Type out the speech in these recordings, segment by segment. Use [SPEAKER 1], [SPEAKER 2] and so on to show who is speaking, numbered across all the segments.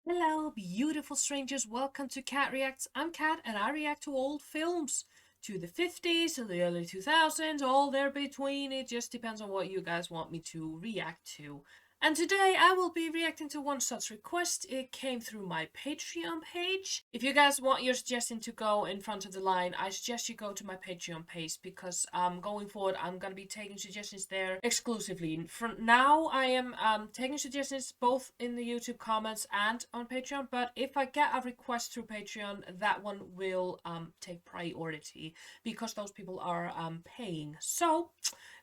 [SPEAKER 1] Hello, beautiful strangers. Welcome to Cat Reacts. I'm Cat, and I react to old films. To the 50s, to the early 2000s, all there between. It just depends on what you guys want me to react to. And today I will be reacting to one such request. It came through my Patreon page. If you guys want your suggestion to go in front of the line, I suggest you go to my Patreon page because going forward I'm going to be taking suggestions there exclusively. For now I am taking suggestions both in the YouTube comments and on Patreon, but if I get a request through Patreon, that one will take priority because those people are paying. So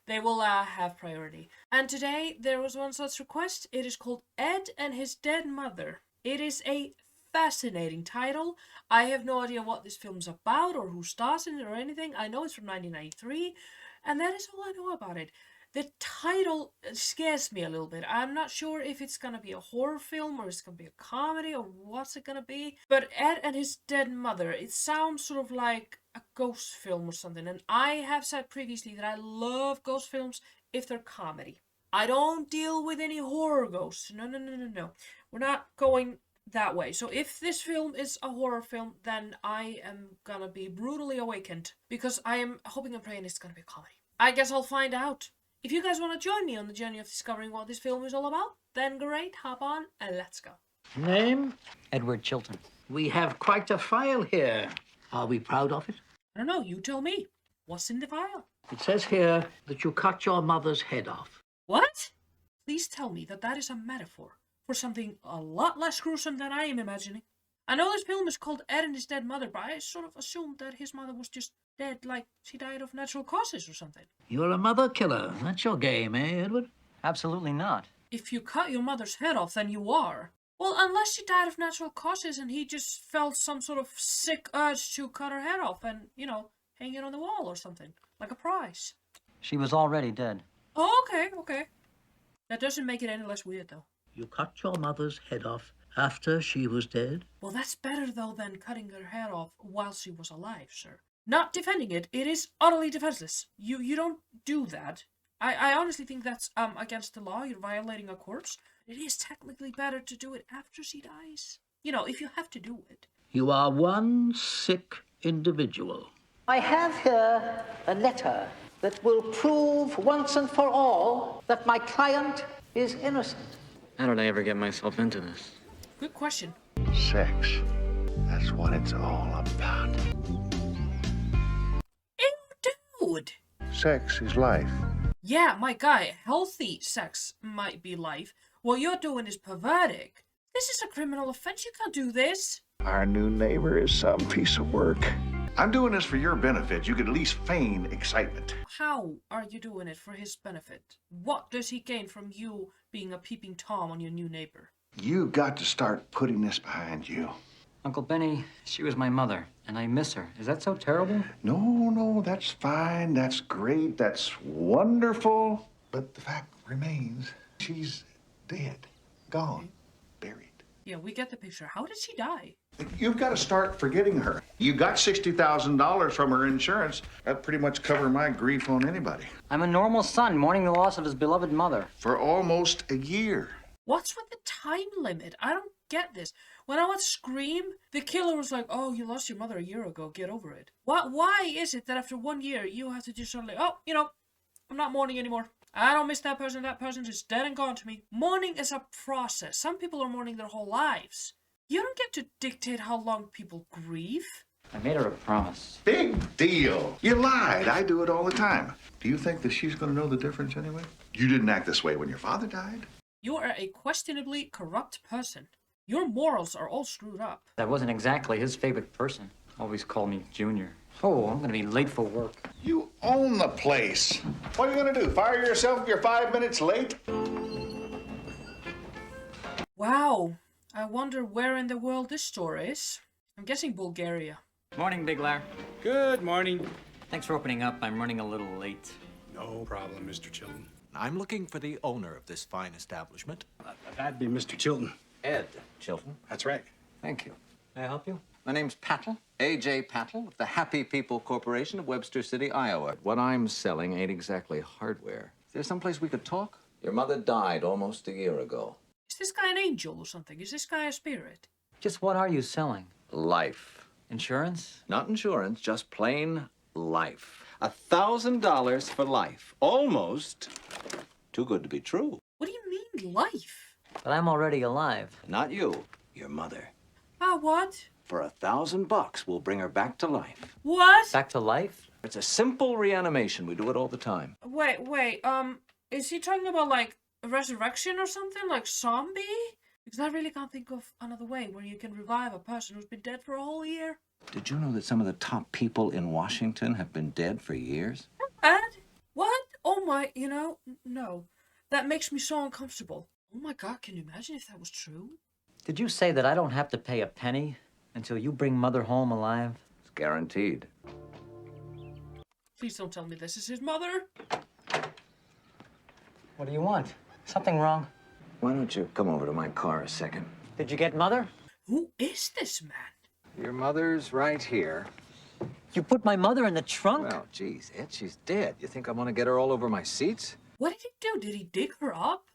[SPEAKER 1] they will have priority. And today there was one such request. It is called Ed and His Dead Mother. It is a fascinating title. I have no idea what this film's about or who stars in it or anything. I know it's from 1993, and that is all I know about it. The title scares me a little bit. I'm not sure if it's gonna be a horror film or it's gonna be a comedy or what's it gonna be. But Ed and His Dead Mother, it sounds sort of like a ghost film or something. And I have said previously that I love ghost films if they're comedy. I don't deal with any horror ghosts. No. We're not going that way. So if this film is a horror film, then I am gonna be brutally awakened because I am hoping and praying it's gonna be a comedy. I guess I'll find out. If you guys want to join me on the journey of discovering what this film is all about, then great, hop on and let's go.
[SPEAKER 2] Name?
[SPEAKER 3] Edward Chilton.
[SPEAKER 2] We have quite a file here. Are we proud of it?
[SPEAKER 1] I don't know, you tell me. What's in the file?
[SPEAKER 2] It says here that you cut your mother's head off.
[SPEAKER 1] What? Please tell me that that is a metaphor for something a lot less gruesome than I am imagining. I know this film is called Ed and His Dead Mother, but I sort of assumed that his mother was just dead, like she died of natural causes or something.
[SPEAKER 2] You're a mother killer. That's your game, eh, Edward?
[SPEAKER 3] Absolutely not.
[SPEAKER 1] If you cut your mother's head off, then you are. Well, unless she died of natural causes and he just felt some sort of sick urge to cut her head off and, hang it on the wall or something, like a prize.
[SPEAKER 3] She was already dead.
[SPEAKER 1] Oh, okay. That doesn't make it any less weird, though.
[SPEAKER 2] You cut your mother's head off after she was dead?
[SPEAKER 1] Well, that's better, though, than cutting her head off while she was alive, sir. Not defending it. It is utterly defenseless. You don't do that. I honestly think that's against the law. You're violating a corpse. It is technically better to do it after she dies. If you have to do it.
[SPEAKER 2] You are one sick individual.
[SPEAKER 4] I have here a letter that will prove once and for all that my client is innocent.
[SPEAKER 5] How did I ever get myself into this?
[SPEAKER 1] Good question.
[SPEAKER 6] Sex. That's what it's all about.
[SPEAKER 1] Ew, dude.
[SPEAKER 6] Sex is life.
[SPEAKER 1] Yeah, my guy, healthy sex might be life. What you're doing is pervertic. This is a criminal offense. You can't do this.
[SPEAKER 6] Our new neighbor is some piece of work. I'm doing this for your benefit. You could at least feign excitement.
[SPEAKER 1] How are you doing it for his benefit? What does he gain from you being a peeping Tom on your new neighbor?
[SPEAKER 6] You got to start putting this behind you.
[SPEAKER 3] Uncle Benny, she was my mother, and I miss her. Is that so terrible?
[SPEAKER 6] No, that's fine. That's great. That's wonderful. But the fact remains, she's dead. Gone. Buried.
[SPEAKER 1] Yeah, we get the picture. How did she die?
[SPEAKER 6] You've got to start forgetting her. You got $60,000 from her insurance. That pretty much cover my grief on anybody.
[SPEAKER 3] I'm a normal son mourning the loss of his beloved mother.
[SPEAKER 6] For almost a year.
[SPEAKER 1] What's with the time limit? I don't get this. When I watched Scream, the killer was like, oh, you lost your mother a year ago. Get over it. Why is it that after 1 year, you have to just suddenly, I'm not mourning anymore. I don't miss that person. That person is dead and gone to me. Mourning is a process. Some people are mourning their whole lives. You don't get to dictate how long people grieve.
[SPEAKER 3] I made her a promise.
[SPEAKER 6] Big deal. You lied. I do it all the time. Do you think that she's going to know the difference anyway? You didn't act this way when your father died.
[SPEAKER 1] You are a questionably corrupt person. Your morals are all screwed up.
[SPEAKER 3] That wasn't exactly his favorite person. Always called me Junior. Oh, I'm gonna be late for work.
[SPEAKER 6] You own the place. What are you going to do? Fire yourself if you're 5 minutes late?
[SPEAKER 1] Wow. I wonder where in the world this store is. I'm guessing Bulgaria.
[SPEAKER 3] Morning, Big Lar.
[SPEAKER 7] Good morning.
[SPEAKER 3] Thanks for opening up. I'm running a little late.
[SPEAKER 7] No problem, Mr. Chilton.
[SPEAKER 8] I'm looking for the owner of this fine establishment.
[SPEAKER 7] That'd be Mr. Chilton.
[SPEAKER 5] Ed Chilton.
[SPEAKER 7] That's right.
[SPEAKER 3] Thank you. May I help you?
[SPEAKER 5] My name's Pattle, A.J. Pattle, of the Happy People Corporation of Webster City, Iowa. What I'm selling ain't exactly hardware. Is there someplace we could talk? Your mother died almost a year ago.
[SPEAKER 1] Is this guy an angel or something? Is this guy a spirit?
[SPEAKER 3] Just what are you selling?
[SPEAKER 5] Life.
[SPEAKER 3] Insurance?
[SPEAKER 5] Not insurance, just plain life. $1,000 for life. Almost too good to be true.
[SPEAKER 1] What do you mean, life?
[SPEAKER 3] But I'm already alive.
[SPEAKER 5] Not you, your mother.
[SPEAKER 1] Ah, what?
[SPEAKER 5] For $1,000, we'll bring her back to life.
[SPEAKER 1] What?
[SPEAKER 3] Back to life?
[SPEAKER 5] It's a simple reanimation. We do it all the time.
[SPEAKER 1] Wait, is he talking about, like, a resurrection or something? Like zombie? Because I really can't think of another way where you can revive a person who's been dead for a whole year.
[SPEAKER 5] Did you know that some of the top people in Washington have been dead for years?
[SPEAKER 1] Ed? What? Oh my, no. That makes me so uncomfortable. Oh my God, can you imagine if that was true?
[SPEAKER 3] Did you say that I don't have to pay a penny until you bring Mother home alive?
[SPEAKER 5] It's guaranteed.
[SPEAKER 1] Please don't tell me this is his mother.
[SPEAKER 3] What do you want? Something wrong?
[SPEAKER 5] Why don't you come over to my car a second?
[SPEAKER 3] Did you get Mother?
[SPEAKER 1] Who is this man?
[SPEAKER 5] Your mother's right here.
[SPEAKER 3] You put my mother in the trunk?
[SPEAKER 5] Well, geez, Ed, she's dead. You think I want to get her all over my seats?
[SPEAKER 1] What did he do? Did he dig her up?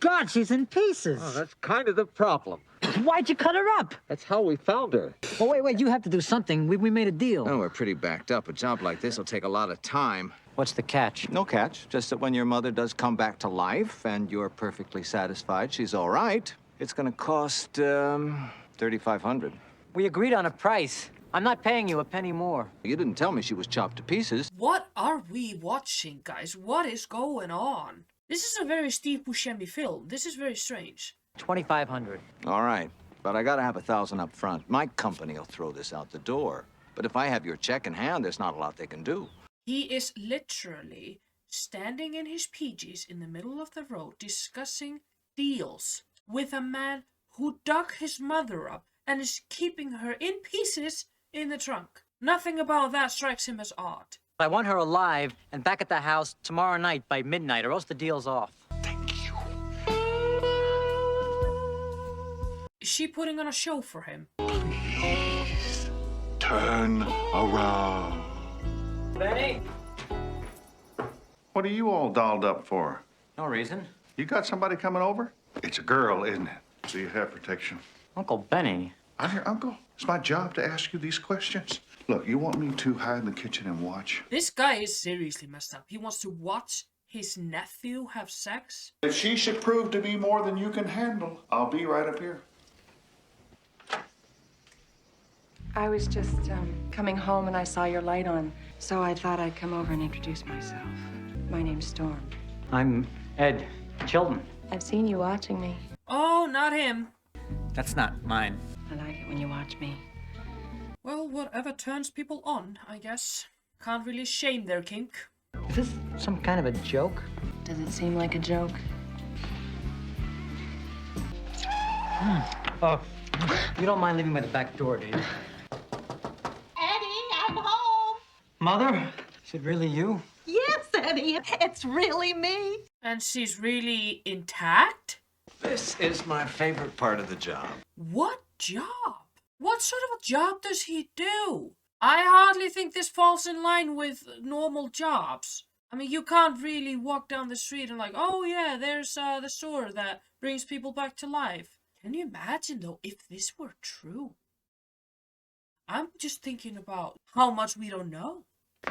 [SPEAKER 3] God, she's in pieces.
[SPEAKER 5] Oh, that's kind of the problem.
[SPEAKER 3] Why'd you cut her up?
[SPEAKER 5] That's how we found her.
[SPEAKER 3] Oh, wait, you have to do something. We made a deal.
[SPEAKER 5] Oh, we're pretty backed up. A job like this will take a lot of time.
[SPEAKER 3] What's the catch?
[SPEAKER 5] No catch, just that when your mother does come back to life and you're perfectly satisfied she's all right, it's gonna cost, $3,500.
[SPEAKER 3] We agreed on a price. I'm not paying you a penny more.
[SPEAKER 5] You didn't tell me she was chopped to pieces.
[SPEAKER 1] What are we watching, guys? What is going on? This is a very Steve Buscemi film. This is very strange.
[SPEAKER 3] 2,500.
[SPEAKER 5] All right, but I gotta have 1,000 up front. My company will throw this out the door. But if I have your check in hand, there's not a lot they can do.
[SPEAKER 1] He is literally standing in his PJs in the middle of the road discussing deals with a man who dug his mother up and is keeping her in pieces in the trunk. Nothing about that strikes him as odd.
[SPEAKER 3] I want her alive and back at the house tomorrow night by midnight, or else the deal's off.
[SPEAKER 1] Is she putting on a show for him?
[SPEAKER 6] Please turn around.
[SPEAKER 3] Benny?
[SPEAKER 6] What are you all dolled up for?
[SPEAKER 3] No reason.
[SPEAKER 6] You got somebody coming over? It's a girl, isn't it? So you have protection.
[SPEAKER 3] Uncle Benny.
[SPEAKER 6] I'm your uncle. It's my job to ask you these questions. Look, you want me to hide in the kitchen and watch?
[SPEAKER 1] This guy is seriously messed up. He wants to watch his nephew have sex?
[SPEAKER 6] If she should prove to be more than you can handle, I'll be right up here.
[SPEAKER 9] I was just coming home and I saw your light on, so I thought I'd come over and introduce myself. My name's Storm.
[SPEAKER 3] I'm Ed Chilton.
[SPEAKER 9] I've seen you watching me.
[SPEAKER 1] Oh, not him.
[SPEAKER 3] That's not mine.
[SPEAKER 9] I like it when you watch me.
[SPEAKER 1] Well, whatever turns people on, I guess. Can't really shame their kink.
[SPEAKER 3] Is this some kind of a joke?
[SPEAKER 9] Does it seem like a joke?
[SPEAKER 3] Oh, you don't mind leaving by the back door, do you?
[SPEAKER 10] Eddie, I'm home.
[SPEAKER 3] Mother? Is it really you?
[SPEAKER 10] Yes, Eddie, it's really me.
[SPEAKER 1] And she's really intact?
[SPEAKER 5] This is my favorite part of the job.
[SPEAKER 1] What job? What sort of a job does he do? I hardly think this falls in line with normal jobs. I mean, you can't really walk down the street and like, oh yeah, there's the store that brings people back to life. Can you imagine though if this were true? I'm just thinking about how much we don't know.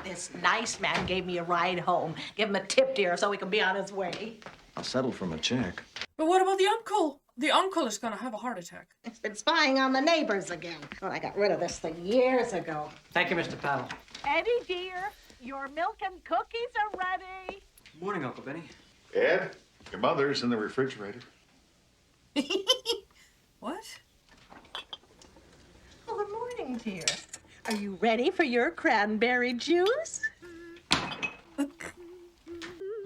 [SPEAKER 10] This nice man gave me a ride home. Give him a tip, dear, so he can be on his way.
[SPEAKER 5] I'll settle for my check.
[SPEAKER 1] But what about the uncle? The uncle is gonna have a heart attack.
[SPEAKER 10] He's been spying on the neighbors again. Well, I got rid of this thing years ago.
[SPEAKER 3] Thank you, Mr. Paddle.
[SPEAKER 10] Eddie, dear, your milk and cookies are ready.
[SPEAKER 3] Morning, Uncle Benny.
[SPEAKER 6] Ed, your mother's in the refrigerator.
[SPEAKER 1] What?
[SPEAKER 10] Oh, good morning, dear. Are you ready for your cranberry juice?
[SPEAKER 3] What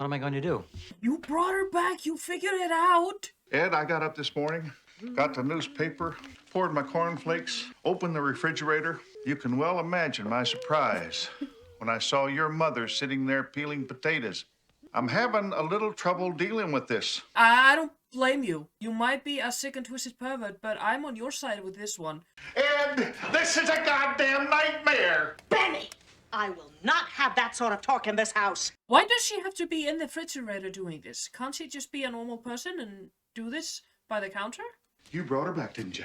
[SPEAKER 3] am I going to do?
[SPEAKER 1] You brought her back. You figured it out.
[SPEAKER 6] Ed, I got up this morning, got the newspaper, poured my cornflakes, opened the refrigerator. You can well imagine my surprise when I saw your mother sitting there peeling potatoes. I'm having a little trouble dealing with this.
[SPEAKER 1] I don't blame you. You might be a sick and twisted pervert, but I'm on your side with this one.
[SPEAKER 6] Ed, this is a goddamn nightmare.
[SPEAKER 10] Benny! I will not have that sort of talk in this house.
[SPEAKER 1] Why does she have to be in the refrigerator doing this? Can't she just be a normal person and do this by the counter?
[SPEAKER 6] You brought her back, didn't you?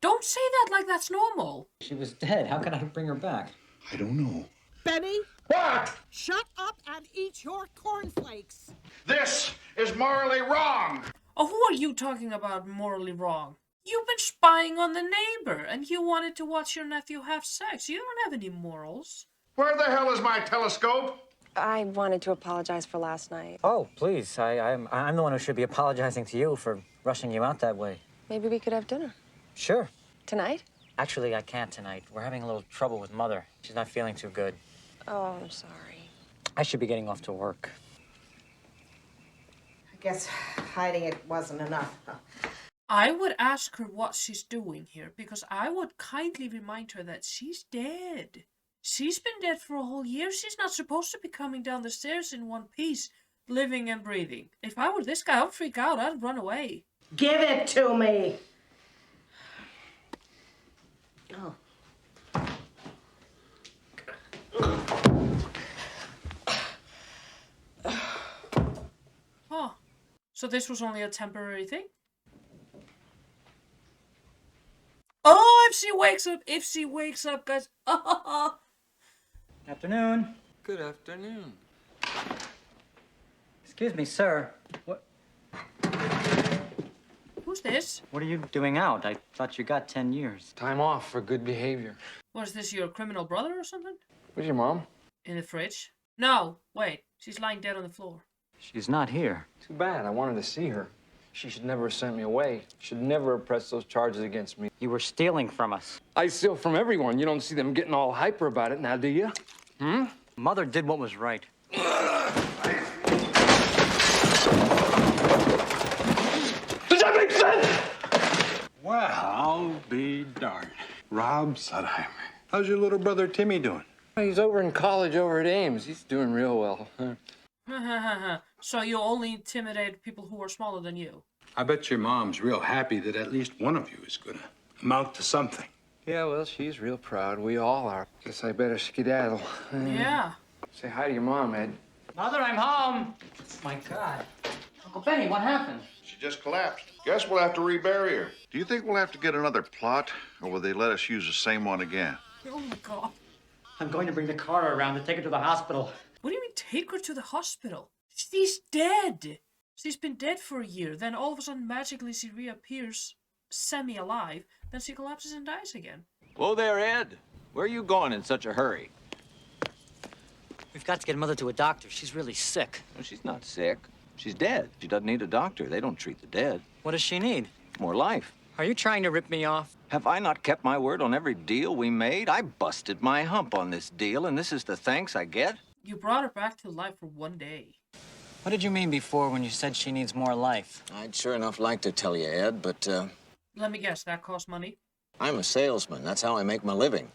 [SPEAKER 1] Don't say that like that's normal.
[SPEAKER 3] She was dead. How could I bring her back?
[SPEAKER 6] I don't know.
[SPEAKER 11] Benny,
[SPEAKER 6] What?
[SPEAKER 11] shut up and eat your cornflakes.
[SPEAKER 6] This is morally wrong.
[SPEAKER 1] Oh, who are you talking about morally wrong? You've been spying on the neighbor, and you wanted to watch your nephew have sex. You don't have any morals.
[SPEAKER 6] Where the hell is my telescope?
[SPEAKER 9] I wanted to apologize for last night.
[SPEAKER 3] Oh, please. I'm the one who should be apologizing to you for rushing you out that way.
[SPEAKER 9] Maybe we could have dinner.
[SPEAKER 3] Sure.
[SPEAKER 9] Tonight?
[SPEAKER 3] Actually, I can't tonight. We're having a little trouble with Mother. She's not feeling too good.
[SPEAKER 9] Oh, I'm sorry.
[SPEAKER 3] I should be getting off to work.
[SPEAKER 10] I guess hiding it wasn't enough.
[SPEAKER 1] I would ask her what she's doing here, because I would kindly remind her that she's dead. She's been dead for a whole year. She's not supposed to be coming down the stairs in one piece, living and breathing. If I were this guy, I'd freak out. I'd run away.
[SPEAKER 10] Give it to me. Oh.
[SPEAKER 1] Oh, so this was only a temporary thing? Oh, if she wakes up, guys.
[SPEAKER 3] Afternoon.
[SPEAKER 12] Good afternoon.
[SPEAKER 3] Excuse me, sir.
[SPEAKER 1] Who's this?
[SPEAKER 3] What are you doing out? I thought you got 10 years.
[SPEAKER 12] Time off for good behavior.
[SPEAKER 1] Was this your criminal brother or something?
[SPEAKER 12] Where's your mom?
[SPEAKER 1] In the fridge? No, wait. She's lying dead on the floor.
[SPEAKER 3] She's not here.
[SPEAKER 12] Too bad. I wanted to see her. She should never have sent me away. Should never have pressed those charges against me.
[SPEAKER 3] You were stealing from us.
[SPEAKER 12] I steal from everyone. You don't see them getting all hyper about it now, do you?
[SPEAKER 3] Mother did what was right.
[SPEAKER 12] Does that make sense?
[SPEAKER 7] Well, I'll be darned. Rob Sudheimer. How's your little brother Timmy doing?
[SPEAKER 12] He's over in college over at Ames. He's doing real well.
[SPEAKER 1] So you only intimidate people who are smaller than you?
[SPEAKER 7] I bet your mom's real happy that at least one of you is gonna amount to something.
[SPEAKER 12] Yeah, well, she's real proud. We all are. Guess I better skedaddle.
[SPEAKER 1] Yeah.
[SPEAKER 12] Say hi to your mom, Ed.
[SPEAKER 3] Mother, I'm home. My God. Uncle Benny, what happened?
[SPEAKER 6] She just collapsed. Guess we'll have to rebury her. Do you think we'll have to get another plot, or will they let us use the same one again?
[SPEAKER 1] Oh my God.
[SPEAKER 3] I'm going to bring the car around to take her to the hospital.
[SPEAKER 1] What do you mean take her to the hospital? She's dead. She's been dead for a year. Then all of a sudden magically she reappears semi-alive. Then she collapses and dies again.
[SPEAKER 5] Whoa there, Ed. Where are you going in such a hurry?
[SPEAKER 3] We've got to get Mother to a doctor. She's really sick.
[SPEAKER 5] No, she's not sick. She's dead. She doesn't need a doctor. They don't treat the dead.
[SPEAKER 3] What does she need?
[SPEAKER 5] More life.
[SPEAKER 3] Are you trying to rip me off?
[SPEAKER 5] Have I not kept my word on every deal we made? I busted my hump on this deal, and this is the thanks I get?
[SPEAKER 1] You brought her back to life for one day.
[SPEAKER 3] What did you mean before when you said she needs more life?
[SPEAKER 5] I'd sure enough like to tell you, Ed, but,
[SPEAKER 1] Let me guess, that costs money?
[SPEAKER 5] I'm a salesman. That's how I make my living.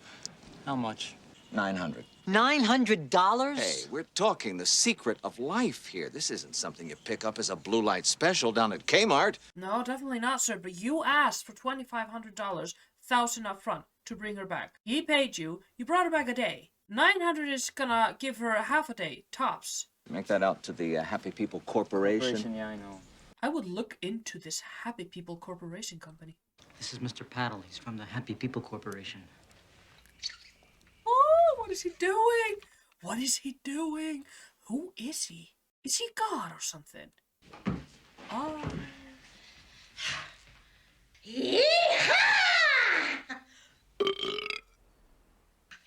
[SPEAKER 3] How much?
[SPEAKER 5] $900.
[SPEAKER 3] $900?
[SPEAKER 5] Hey, we're talking the secret of life here. This isn't something you pick up as a blue light special down at Kmart.
[SPEAKER 1] No, definitely not, sir. But you asked for $2,500, $1,000 up front, to bring her back. He paid you. You brought her back a day. $900 is gonna give her a half a day, tops.
[SPEAKER 5] Make that out to the Happy People Corporation.
[SPEAKER 3] Yeah, I know.
[SPEAKER 1] I would look into this Happy People Corporation company.
[SPEAKER 3] This is Mr. Paddle. He's from the Happy People Corporation.
[SPEAKER 1] Oh, what is he doing? What is he doing? Who is he? Is he God or something? Oh.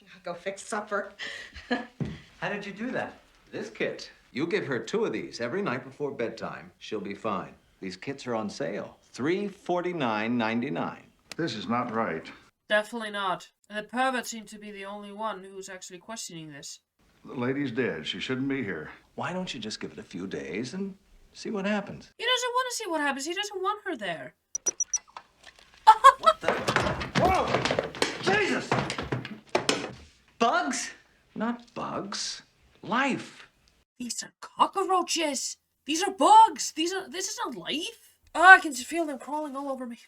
[SPEAKER 10] I'll go fix supper.
[SPEAKER 3] How did you do that?
[SPEAKER 5] This kit. You give her 2 of these every night before bedtime. She'll be fine. These kits are on sale. $349.99.
[SPEAKER 6] This is not right.
[SPEAKER 1] Definitely not. And the pervert seemed to be the only one who's actually questioning this.
[SPEAKER 6] The lady's dead. She shouldn't be here.
[SPEAKER 5] Why don't you just give it a few days and see what happens?
[SPEAKER 1] He doesn't want to see what happens. He doesn't want her there.
[SPEAKER 5] What the?
[SPEAKER 3] Whoa! Jesus! Bugs?
[SPEAKER 5] Not bugs. Life.
[SPEAKER 1] These are cockroaches. These are bugs. This isn't life. Oh, I can just feel them crawling all over me.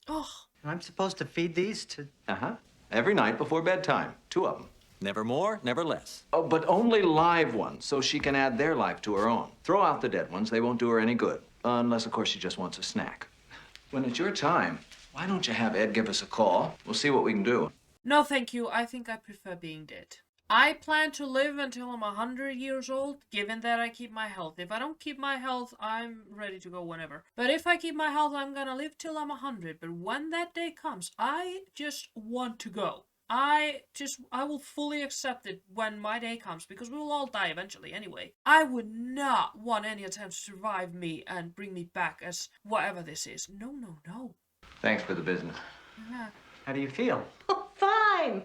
[SPEAKER 1] Oh.
[SPEAKER 3] I'm supposed to feed these to...
[SPEAKER 5] Uh-huh. Every night before bedtime. 2 of them.
[SPEAKER 8] Never more, never less.
[SPEAKER 5] Oh, but only live ones, so she can add their life to her own. Throw out the dead ones. They won't do her any good. Unless, of course, she just wants a snack. When it's your time, why don't you have Ed give us a call? We'll see what we can do.
[SPEAKER 1] No, thank you. I think I prefer being dead. I plan to live until I'm 100 years old, given that I keep my health. If I don't keep my health, I'm ready to go whenever. But if I keep my health, I'm gonna live till I'm 100. But when that day comes, I just want to go. I will fully accept it when my day comes, because we will all die eventually anyway. I would not want any attempt to survive me and bring me back as whatever this is. No, no, no.
[SPEAKER 5] Thanks for the business.
[SPEAKER 1] Yeah.
[SPEAKER 5] How do you feel?
[SPEAKER 10] Oh, fine.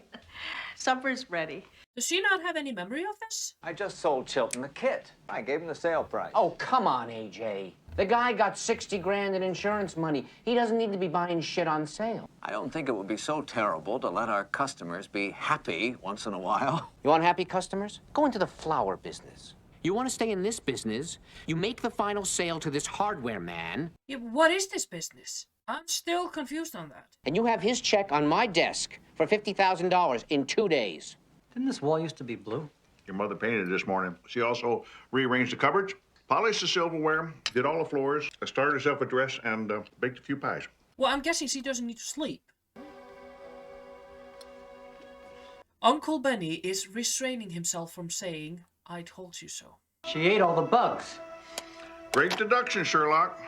[SPEAKER 10] Supper's ready.
[SPEAKER 1] Does she not have any memory of this?
[SPEAKER 5] I just sold Chilton the kit. I gave him the sale price.
[SPEAKER 4] Oh, come on, AJ. The guy got 60 grand in insurance money. He doesn't need to be buying shit on sale.
[SPEAKER 5] I don't think it would be so terrible to let our customers be happy once in a while.
[SPEAKER 4] You want happy customers? Go into the flower business. You want to stay in this business? You make the final sale to this hardware man.
[SPEAKER 1] Yeah, but what is this business? I'm still confused on that.
[SPEAKER 4] And you have his check on my desk for $50,000 in 2 days.
[SPEAKER 3] Didn't this wall used to be blue?
[SPEAKER 6] Your mother painted it this morning. She also rearranged the cupboards, polished the silverware, did all the floors, started herself a dress, and baked a few pies.
[SPEAKER 1] Well, I'm guessing she doesn't need to sleep. Uncle Benny is restraining himself from saying, "I told you so."
[SPEAKER 3] She ate all the bugs.
[SPEAKER 6] Great deduction, Sherlock.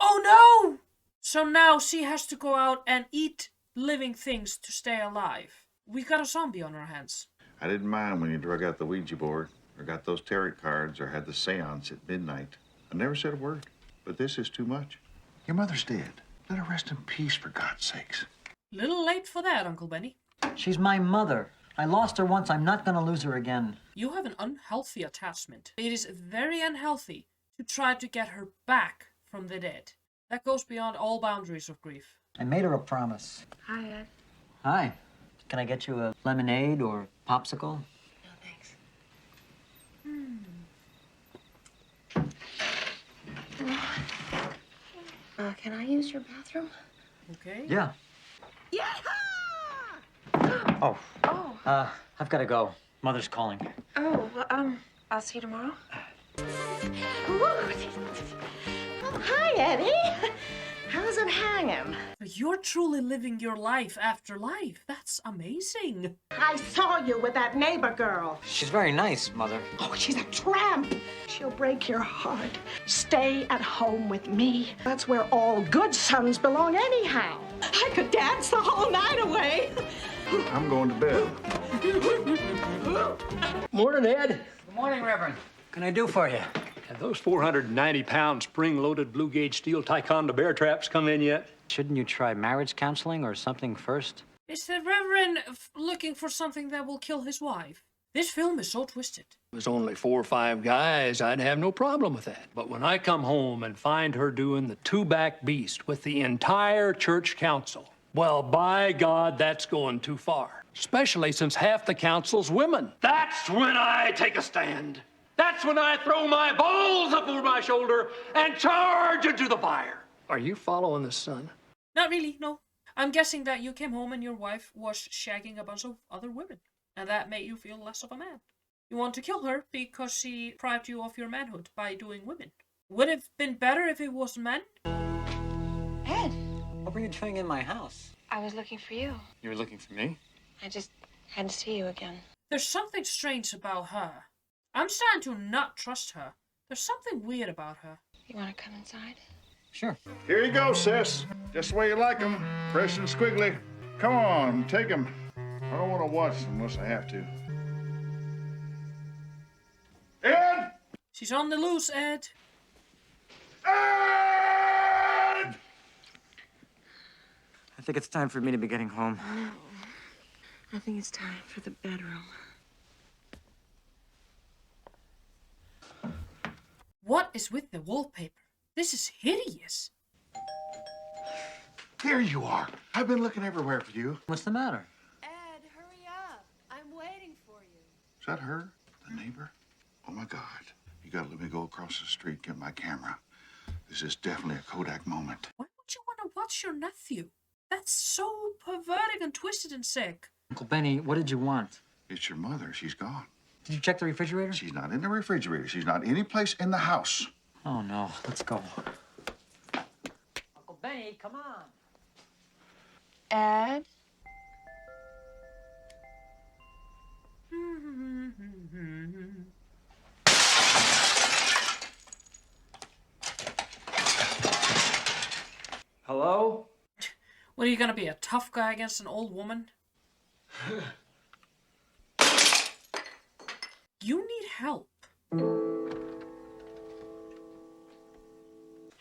[SPEAKER 1] Oh no! So now she has to go out and eat living things to stay alive. We got a zombie on our hands.
[SPEAKER 6] I didn't mind when you drug out the Ouija board, or got those tarot cards, or had the seance at midnight. I never said a word, but this is too much. Your mother's dead. Let her rest in peace, for God's sakes.
[SPEAKER 1] Little late for that, Uncle Benny.
[SPEAKER 3] She's my mother. I lost her once. I'm not gonna lose her again.
[SPEAKER 1] You have an unhealthy attachment. It is very unhealthy to try to get her back from the dead. That goes beyond all boundaries of grief.
[SPEAKER 3] I made her a promise.
[SPEAKER 9] Hi, Ed.
[SPEAKER 3] Hi. Can I get you a lemonade or popsicle?
[SPEAKER 9] No, thanks. Can I use your bathroom?
[SPEAKER 1] Okay.
[SPEAKER 3] Yeah.
[SPEAKER 11] Yeah!
[SPEAKER 3] Oh.
[SPEAKER 9] Oh.
[SPEAKER 3] I've got to go. Mother's calling.
[SPEAKER 9] Oh, well, I'll see you tomorrow.
[SPEAKER 10] Oh, hi, Eddie. How's it hanging?
[SPEAKER 1] You're truly living your life after life. That's amazing.
[SPEAKER 11] I saw you with that neighbor girl.
[SPEAKER 3] She's very nice, Mother.
[SPEAKER 11] Oh, she's a tramp. She'll break your heart. Stay at home with me. That's where all good sons belong anyhow. I could dance the whole night away.
[SPEAKER 6] I'm going to bed.
[SPEAKER 2] Morning, Ed.
[SPEAKER 3] Good morning, Reverend. What can I do for you?
[SPEAKER 13] Have those 490-pound spring-loaded blue-gauge steel Ticonderoga bear traps come in yet?
[SPEAKER 3] Shouldn't you try marriage counseling or something first?
[SPEAKER 1] Is the Reverend looking for something that will kill his wife? This film is so twisted.
[SPEAKER 13] If it was only 4 or 5 guys, I'd have no problem with that. But when I come home and find her doing the two-back beast with the entire church council, well, by God, that's going too far. Especially since half the council's women. That's when I take a stand. That's when I throw my balls up over my shoulder and charge into the fire. Are you following this, son?
[SPEAKER 1] Not really, no. I'm guessing that you came home and your wife was shagging a bunch of other women. And that made you feel less of a man. You want to kill her because she deprived you of your manhood by doing women. Would it have been better if it was men?
[SPEAKER 9] Ed,
[SPEAKER 3] What were you doing in my house?
[SPEAKER 9] I was looking for you.
[SPEAKER 3] You were looking for me?
[SPEAKER 9] I just had to see you again.
[SPEAKER 1] There's something strange about her. I'm starting to not trust her. There's something weird about her.
[SPEAKER 9] You want to come inside?
[SPEAKER 3] Sure.
[SPEAKER 6] Here you go, sis. Just the way you like them. Fresh and squiggly. Come on, take them. I don't want to watch them unless I have to. Ed!
[SPEAKER 1] She's on the loose, Ed.
[SPEAKER 6] Ed!
[SPEAKER 3] I think it's time for me to be getting home.
[SPEAKER 9] No. I think it's time for the bedroom.
[SPEAKER 1] What is with the wallpaper? This is hideous.
[SPEAKER 6] Here you are. I've been looking everywhere for you.
[SPEAKER 3] What's the matter?
[SPEAKER 14] Ed, hurry up. I'm waiting for you.
[SPEAKER 6] Is that her? The neighbor? Oh, my God. You gotta let me go across the street, get my camera. This is definitely a Kodak moment.
[SPEAKER 1] Why would you want to What's your nephew? That's so perverted and twisted and sick.
[SPEAKER 3] Uncle Benny, what did you want?
[SPEAKER 6] It's your mother. She's gone.
[SPEAKER 3] Did you check the refrigerator?
[SPEAKER 6] She's not in the refrigerator. She's not any place in the house.
[SPEAKER 3] Oh, no. Let's go. Uncle Benny, come on.
[SPEAKER 9] Ed?
[SPEAKER 12] Hello?
[SPEAKER 1] What, are you gonna be, a tough guy against an old woman? You need help.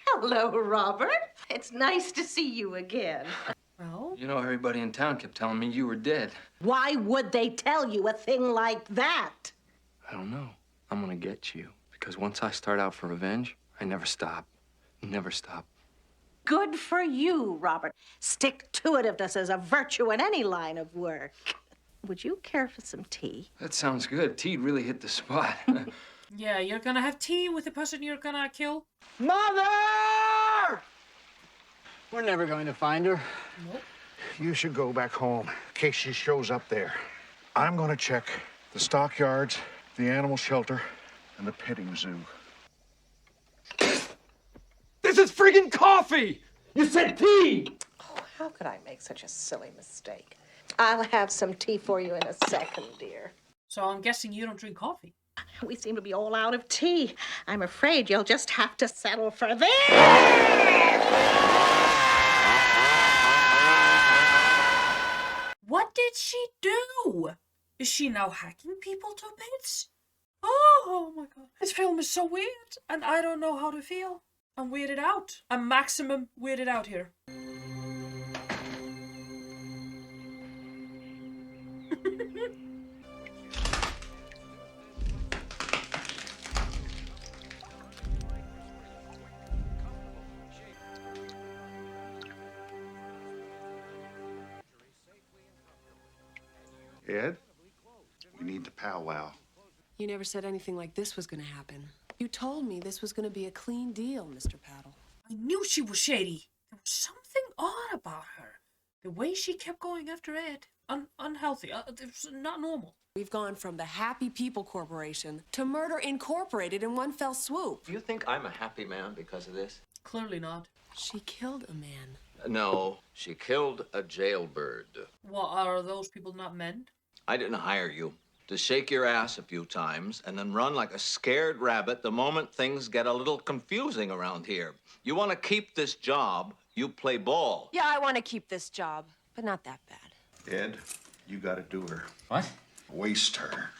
[SPEAKER 10] Hello, Robert. It's nice to see you again.
[SPEAKER 1] Well?
[SPEAKER 12] You know, everybody in town kept telling me you were dead.
[SPEAKER 10] Why would they tell you a thing like that?
[SPEAKER 12] I don't know. I'm gonna get you. Because once I start out for revenge, I never stop. Never stop.
[SPEAKER 10] Good for you, Robert. Stick-to-itiveness is a virtue in any line of work. Would you care for some tea?
[SPEAKER 12] That sounds good. Tea really hit the spot.
[SPEAKER 1] Yeah, you're gonna have tea with the person you're gonna kill?
[SPEAKER 2] Mother! We're never going to find her.
[SPEAKER 1] Nope.
[SPEAKER 6] You should go back home in case she shows up there. I'm going to check the stockyards, the animal shelter, and the petting zoo.
[SPEAKER 12] This is friggin' coffee! You said tea!
[SPEAKER 10] Oh, how could I make such a silly mistake? I'll have some tea for you in a second, dear.
[SPEAKER 1] So I'm guessing you don't drink coffee.
[SPEAKER 10] We seem to be all out of tea. I'm afraid you'll just have to settle for this.
[SPEAKER 1] What did she do? Is she now hacking people to bits? Oh my god. This film is so weird, and I don't know how to feel. I'm weirded out. I'm maximum weirded out here.
[SPEAKER 6] Ed, we need to powwow.
[SPEAKER 15] You never said anything like this was gonna happen. You told me this was gonna be a clean deal, Mr. Paddle.
[SPEAKER 1] I knew she was shady. There was something odd about her. The way she kept going after Ed. Unhealthy. It was not normal.
[SPEAKER 15] We've gone from the Happy People Corporation to Murder Incorporated in one fell swoop.
[SPEAKER 5] You think I'm a happy man because of this?
[SPEAKER 1] Clearly not.
[SPEAKER 15] She killed a man.
[SPEAKER 5] No, she killed a jailbird.
[SPEAKER 1] What, are those people not men?
[SPEAKER 5] I didn't hire you to shake your ass a few times and then run like a scared rabbit the moment things get a little confusing around here. You want to keep this job, you play ball.
[SPEAKER 15] Yeah, I want to keep this job, but not that bad.
[SPEAKER 6] Ed, you got to do her.
[SPEAKER 3] What?
[SPEAKER 6] Waste her.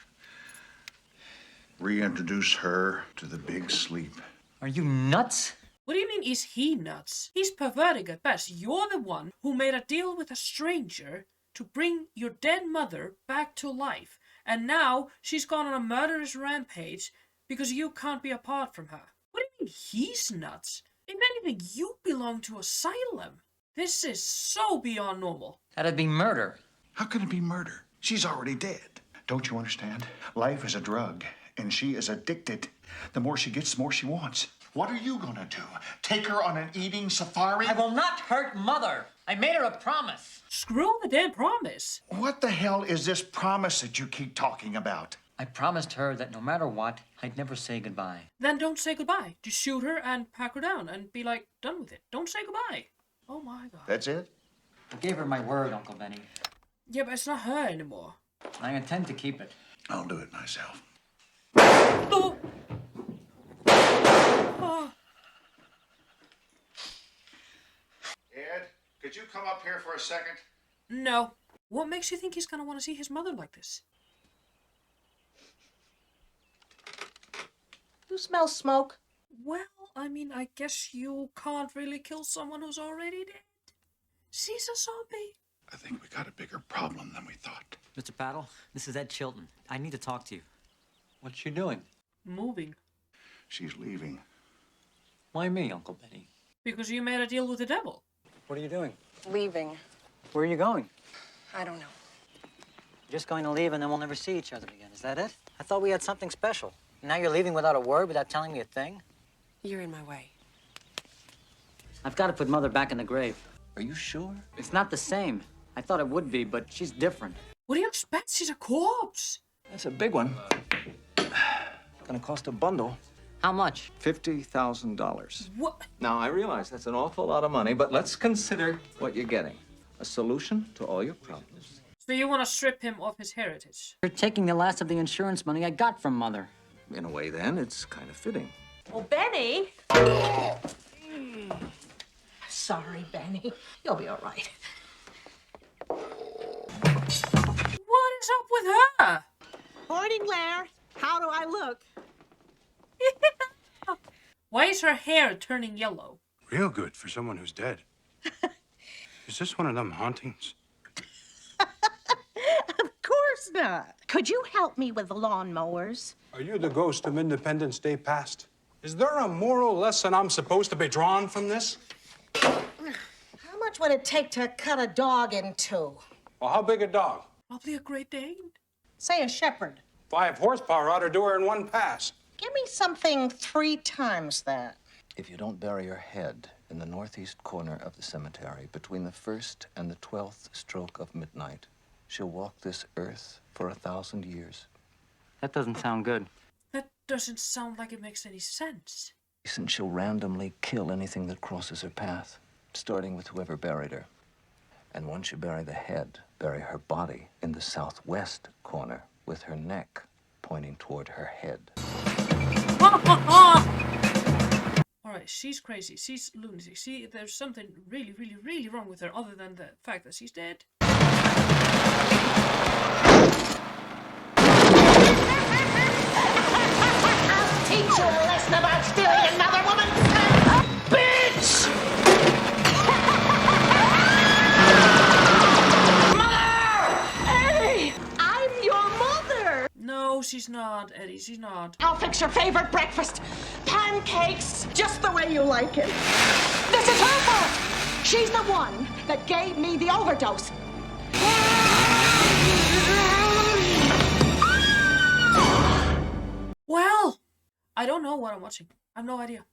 [SPEAKER 6] Reintroduce her to the big sleep.
[SPEAKER 3] Are you nuts?
[SPEAKER 1] What do you mean, is he nuts? He's perverting at best. You're the one who made a deal with a stranger to bring your dead mother back to life. And now she's gone on a murderous rampage because you can't be apart from her. What do you mean he's nuts? If anything, you belong to asylum. This is so beyond normal.
[SPEAKER 3] That'd be murder.
[SPEAKER 6] How can it be murder? She's already dead. Don't you understand? Life is a drug, and she is addicted. The more she gets, the more she wants. What are you gonna do? Take her on an eating safari?
[SPEAKER 3] I will not hurt Mother. I made her a promise.
[SPEAKER 1] Screw the damn promise.
[SPEAKER 6] What the hell is this promise that you keep talking about?
[SPEAKER 3] I promised her that no matter what, I'd never say goodbye.
[SPEAKER 1] Then don't say goodbye. Just shoot her and pack her down and be like, done with it. Don't say goodbye. Oh my god.
[SPEAKER 6] That's it?
[SPEAKER 3] I gave her my word, Uncle Benny.
[SPEAKER 1] Yeah, but it's not her anymore.
[SPEAKER 3] I intend to keep it.
[SPEAKER 6] I'll do it myself.
[SPEAKER 1] Oh. Oh.
[SPEAKER 6] Ed, could you come up here for a second?
[SPEAKER 1] No. What makes you think he's gonna want to see his mother like this?
[SPEAKER 10] You smell smoke?
[SPEAKER 1] Well, I mean, I guess you can't really kill someone who's already dead. She's a zombie.
[SPEAKER 6] I think we got a bigger problem than we thought.
[SPEAKER 3] Mr. Paddle, this is Ed Chilton. I need to talk to you. What's she doing?
[SPEAKER 1] Moving.
[SPEAKER 6] She's leaving.
[SPEAKER 3] Why me, Uncle Benny?
[SPEAKER 1] Because you made a deal with the devil.
[SPEAKER 3] What are you doing?
[SPEAKER 9] Leaving.
[SPEAKER 3] Where are you going?
[SPEAKER 9] I don't know.
[SPEAKER 16] You're just going to leave and then we'll never see each other again. Is that it? I thought we had something special. Now you're leaving without a word, without telling me a thing?
[SPEAKER 15] You're in my way.
[SPEAKER 16] I've got to put Mother back in the grave.
[SPEAKER 5] Are you sure?
[SPEAKER 3] It's not the same. I thought it would be, but she's different.
[SPEAKER 1] What do you expect? She's a corpse.
[SPEAKER 5] That's a big one. Gonna cost a bundle.
[SPEAKER 3] How much?
[SPEAKER 5] $50,000.
[SPEAKER 1] What?
[SPEAKER 5] Now, I realize that's an awful lot of money, but let's consider what you're getting. A solution to all your problems.
[SPEAKER 1] So you want to strip him of his heritage?
[SPEAKER 3] You're taking the last of the insurance money I got from Mother.
[SPEAKER 5] In a way, then, it's kind of fitting.
[SPEAKER 10] Well, Benny. Sorry, Benny. You'll be all right.
[SPEAKER 1] What is up with her?
[SPEAKER 11] Morning, Blair. How do I look?
[SPEAKER 1] Why is her hair turning yellow?
[SPEAKER 7] Real good for someone who's dead. Is this one of them hauntings?
[SPEAKER 10] Of course not. Could you help me with the lawnmowers?
[SPEAKER 7] Are you the ghost of Independence Day past? Is there a moral lesson I'm supposed to be drawn from this?
[SPEAKER 10] How much would it take to cut a dog in two?
[SPEAKER 7] Well, how big a dog?
[SPEAKER 1] Probably a Great Dane.
[SPEAKER 10] Say a shepherd.
[SPEAKER 7] 5 horsepower ought to do her in one pass.
[SPEAKER 10] Give me something 3 times that.
[SPEAKER 5] If you don't bury your head in the northeast corner of the cemetery between the 1st and the 12th stroke of midnight, she'll walk this earth for 1,000 years.
[SPEAKER 3] That doesn't sound good.
[SPEAKER 1] That doesn't sound like it makes any sense.
[SPEAKER 5] Since she'll randomly kill anything that crosses her path, starting with whoever buried her. And once you bury the head, bury her body in the southwest corner with her neck pointing toward her head.
[SPEAKER 1] Alright, she's crazy. She's lunatic. There's something really, really, really wrong with her other than the fact that she's dead.
[SPEAKER 10] I'll teach you a lesson about stealing another woman's bitch! Eddie! I'm your mother!
[SPEAKER 1] No, she's not, Eddie. She's not.
[SPEAKER 11] I'll fix your favorite breakfast. Pancakes, just the way you like it. This is her fault. She's the one that gave me the overdose.
[SPEAKER 1] Well, I don't know what I'm watching. I have no idea.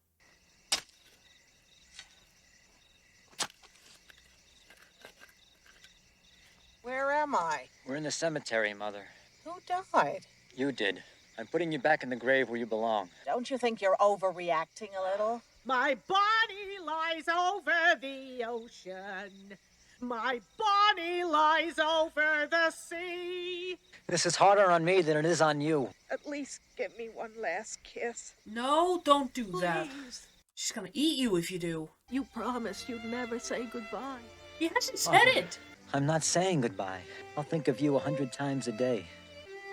[SPEAKER 10] Where am I?
[SPEAKER 3] We're in the cemetery, Mother.
[SPEAKER 10] Who died?
[SPEAKER 3] You did. I'm putting you back in the grave where you belong.
[SPEAKER 10] Don't you think you're overreacting a little?
[SPEAKER 11] My body lies over the ocean. My body lies over the sea.
[SPEAKER 3] This is harder on me than it is on you.
[SPEAKER 11] At least give me one last kiss.
[SPEAKER 1] No, don't do that.
[SPEAKER 11] Please.
[SPEAKER 1] She's gonna eat you if you do.
[SPEAKER 11] You promised you'd never say goodbye.
[SPEAKER 1] He hasn't said it.
[SPEAKER 3] I'm not saying goodbye. I'll think of you 100 times a day.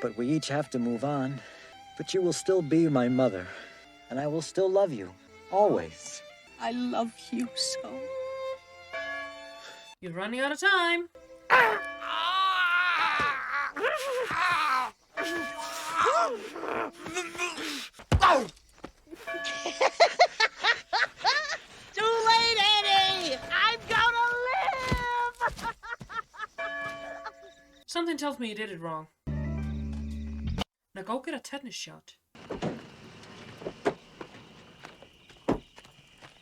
[SPEAKER 3] But we each have to move on. But you will still be my mother. And I will still love you. Always.
[SPEAKER 11] I love you so.
[SPEAKER 1] You're running out of time.
[SPEAKER 11] Too late, Eddie! I'm gonna live!
[SPEAKER 1] Something tells me you did it wrong. Now go get a tetanus shot.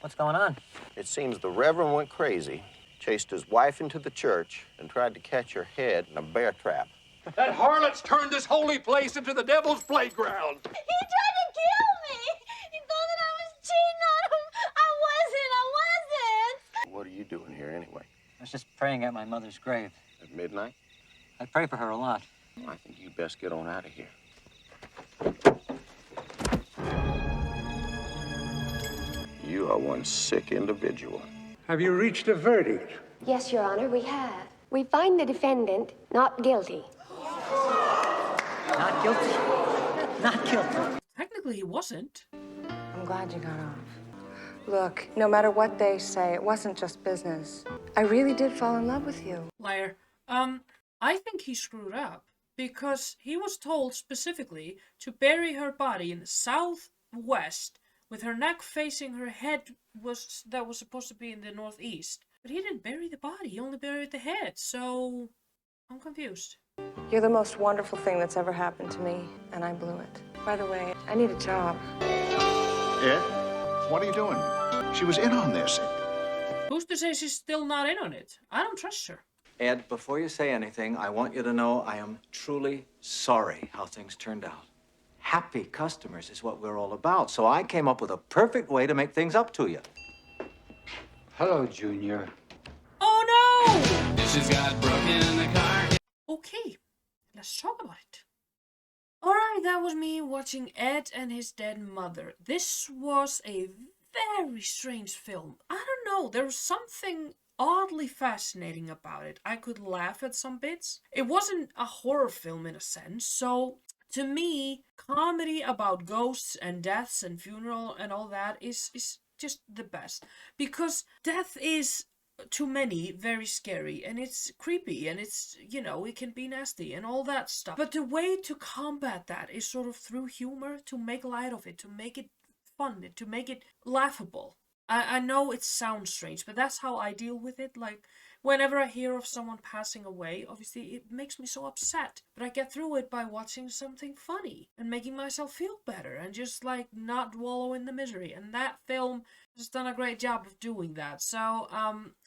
[SPEAKER 3] What's going on?
[SPEAKER 17] It seems the Reverend went crazy, chased his wife into the church, and tried to catch her head in a bear trap.
[SPEAKER 13] That harlot's turned this holy place into the devil's playground.
[SPEAKER 18] He tried to kill me! He thought that I was cheating on him! I wasn't!
[SPEAKER 17] What are you doing here anyway?
[SPEAKER 3] I was just praying at my mother's grave.
[SPEAKER 17] At midnight?
[SPEAKER 3] I pray for her a lot.
[SPEAKER 17] I think you best get on out of here. You are one sick individual.
[SPEAKER 7] Have you reached a verdict?
[SPEAKER 18] Yes, Your Honor, we have. We find the defendant not guilty.
[SPEAKER 3] Not guilty. Not guilty.
[SPEAKER 1] Technically, he wasn't.
[SPEAKER 9] I'm glad you got off. Look, no matter what they say, it wasn't just business. I really did fall in love with you.
[SPEAKER 1] Liar. I think he screwed up because he was told specifically to bury her body in the southwest with her neck facing her head that was supposed to be in the northeast. But he didn't bury the body, he only buried the head, so I'm confused.
[SPEAKER 9] You're the most wonderful thing that's ever happened to me, and I blew it. By the way, I need a job.
[SPEAKER 6] Ed, what are you doing? She was in on this.
[SPEAKER 1] Who's to say she's still not in on it? I don't trust her.
[SPEAKER 5] Ed, before you say anything, I want you to know I am truly sorry how things turned out. Happy customers is what we're all about, so I came up with a perfect way to make things up to you.
[SPEAKER 19] Hello, Junior.
[SPEAKER 1] Oh no!
[SPEAKER 20] Dishes got broken in the car.
[SPEAKER 1] Okay, let's talk about it. Alright, that was me watching Ed and his dead mother. This was a very strange film. I don't know, there was something oddly fascinating about it. I could laugh at some bits. It wasn't a horror film in a sense, so to me, comedy about ghosts and deaths and funeral and all that is just the best. Because death is, to many, very scary, and it's creepy, and it's, you know, it can be nasty and all that stuff. But the way to combat that is sort of through humor, to make light of it, to make it fun, to make it laughable. I know it sounds strange, but that's how I deal with it. Like, whenever I hear of someone passing away, obviously it makes me so upset. But I get through it by watching something funny and making myself feel better and just, like, not wallow in the misery. And that film has done a great job of doing that. So,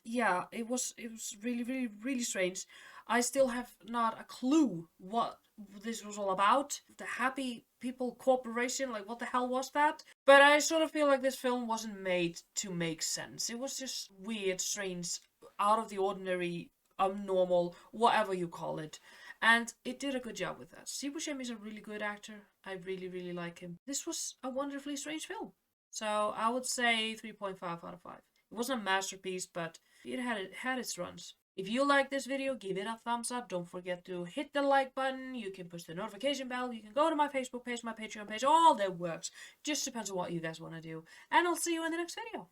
[SPEAKER 1] yeah, it was really, really, really strange. I still have not a clue what this was all about. The Happy People Corporation, like, what the hell was that? But I sort of feel like this film wasn't made to make sense. It was just weird, strange, out of the ordinary, abnormal, whatever you call it. And it did a good job with that. Steve Buscemi is a really good actor. I really, really like him. This was a wonderfully strange film. So I would say 3.5 out of 5. It wasn't a masterpiece, but it had its runs. If you like this video, give it a thumbs up. Don't forget to hit the like button. You can push the notification bell. You can go to my Facebook page, my Patreon page. All that works. Just depends on what you guys want to do. And I'll see you in the next video.